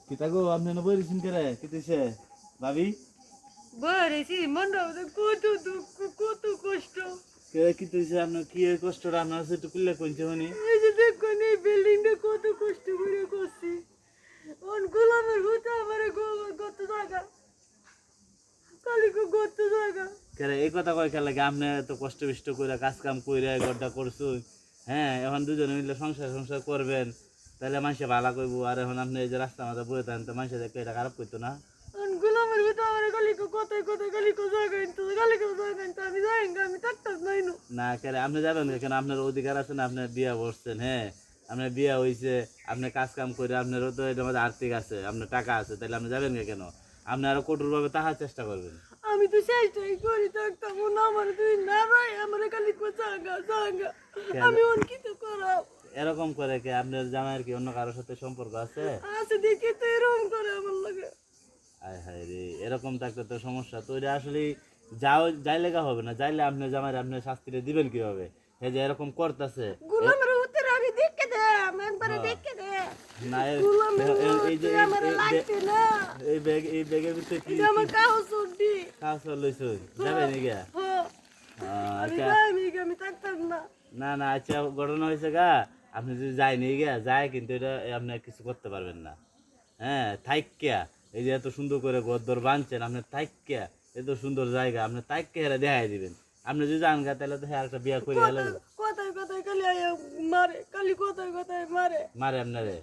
কিতা গো আপনি না বইরিছেন করে কিতেছে ভাবি বরেছি মনটা কত দুঃখ কত কষ্ট। কে কিতেছে আপনার কি এই কষ্টটা আপনার আছে একটু খুললে কইছে মানে এই যে দেখুন এই বিল্ডিংটা কত কষ্ট করে করছি। ওন গোলামের হতে আমার গত জায়গা কালিকে গত জায়গা। কে এই কথা কয় খেলে আপনি এত কষ্ট বিষ্ট করে কাজ কাম কইরা গড্ডা করছো হ্যাঁ এখন দুজনে মিলে সংসার সংসার করবেন তাহলে মানুষে ভালো কইবো আর এখন আপনি এই যে রাস্তা মাথা বয়ে থাকেন তো মানুষে দেখে এটা খারাপ করতো না ওন গোলামের হতে আমার কালিকে কথায় কথায় কালিকে জায়গা তো কালিকে জায়গা তো আমি যাই আমি থাকতাম নাই না। না কেন আপনি যাবেন কেন আপনার অধিকার আছে না আপনি বিয়া বসছেন হ্যাঁ আপনার বিয়া হইছে আপনি কাজ কাম করে আপনারও তো এটার মধ্যে আর্থিক আছে আপনার টাকা আছে তাহলে আপনি যাবেন কেন আপনি আরো কঠোরভাবে তাহার চেষ্টা করবেন আমি তো চেষ্টাই করি থাকতাম না আমার তুই না ভাই আমার কালিকে জায়গা জায়গা আমি ওন কিছু করাও এরকম করে কি আপনার জামাইয়ের কি অন্য কারোর সাথে সম্পর্ক আছে আছে দেখি তো এরকম করে আমার লাগে। আয় হায় রে এরকম থাকলে তো সমস্যা তো এটা আসলে যাই লেখা হবে না যাইলে আপনি জামাইয়ের আপনি শাস্তিটা দিবেন কিভাবে এই যে এরকম করতেছে গোলামের উত্তর আমি দেখে দে একবারে দেখে দে না গোলামের এই যে আমার লাগছে না এই ব্যাগের ভিতরে কি এটা আমার কাউ সুডি কাজ লইছো যাবেন গিয়া আমি আচ্ছা যাইনি আমি থাকতাম না। না না আচ্ছা ঘটনা হয়েছে গা আপনি যদি যায়নি গিয়া যায় কিন্তু এটা আপনি কিছু করতে পারবেন না হ্যাঁ থাইক্যা এই যে এত সুন্দর করে গদ্দর বাঁধছেন আপনি থাইক্যা এত সুন্দর জায়গা আপনি থাইক্যা হেরা দেখাই দিবেন আপনি যদি যান গা তাহলে তো হ্যাঁ একটা বিয়া করে গেল কথায় কথায় খালি মারে খালি কথায় কথায় মারে মারে আপনারে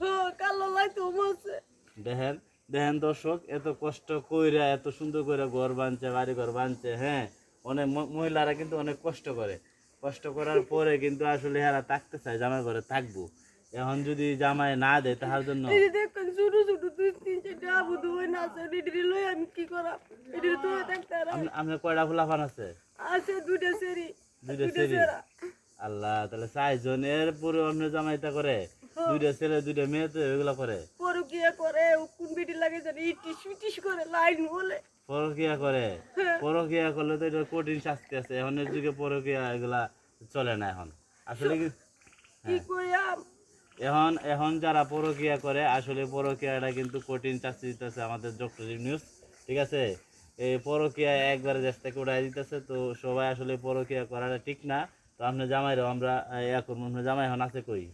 কালো লাইতো মারছে। দেখেন দেখেন দর্শক এত কষ্ট কইরা এত সুন্দর করে ঘর বাঁধছে বাড়ি ঘর বাঁধছে হ্যাঁ অনেক মহিলারা কিন্তু অনেক কষ্ট করে কষ্ট করার পরে কিন্তু আসলে এরা থাকতে চায় জামাই ঘরে থাকবো এখন যদি জামাই না দেয় তাহার জন্য এই যে দেখুন ছোট ছোট দুই তিন চারটে আবু দুই না আছে ডিডি লই আমি কি করা এটি তো থাকতে আর আপনার কয়টা ফুলাফান আছে আছে দুইটা সেরি দুইটা ছেলে আল্লাহ তাহলে 4 জনের পুরো আপনি জামাইটা করে দুইটা ছেলে দুইটা মেয়ে তো এগুলো করে পরকিয়া করে কোন বিটি লাগে জানি ইটিস ইটিস করে লাইন বলে পরকিয়া করে পরকিয়া করলে তো এটা কঠিন শাস্তি আছে এখনের যুগে পরকিয়া এগুলা চলে না এখন আসলে কি কি কইয়াম এখন এখন যারা পরকিয়া করে আসলে পরকিয়াটা কিন্তু কঠিন শাস্তি দিতেছে আমাদের ডক্টর নিউজ ঠিক আছে এই পরকিয়া একবারে দেশ থেকে উড়াই দিতেছে তো সবাই আসলে পরকিয়া করাটা ঠিক না তো আপনার জামাইরাও আমরা করবো আপনার জামাই এখন আছে কই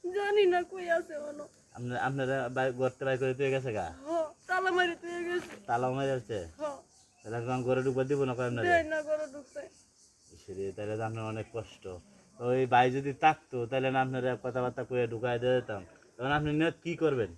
জানি না কই আছে ওনো আপনারা ঘরতে বাই করে তুই গেছে গা তালা মারি তুই গেছে তালা মারি আছে তাহলে এখন ঘরে ঢুকবা দিব না কয় আপনার না করে ঢুকছে তাহলে তো আপনার অনেক কষ্ট ওই ভাই যদি থাকতো তাহলে না আপনারা কথাবার্তা কয়ে ঢুকাই দিয়ে দিতাম তখন আপনি নিয়ত কি করবেন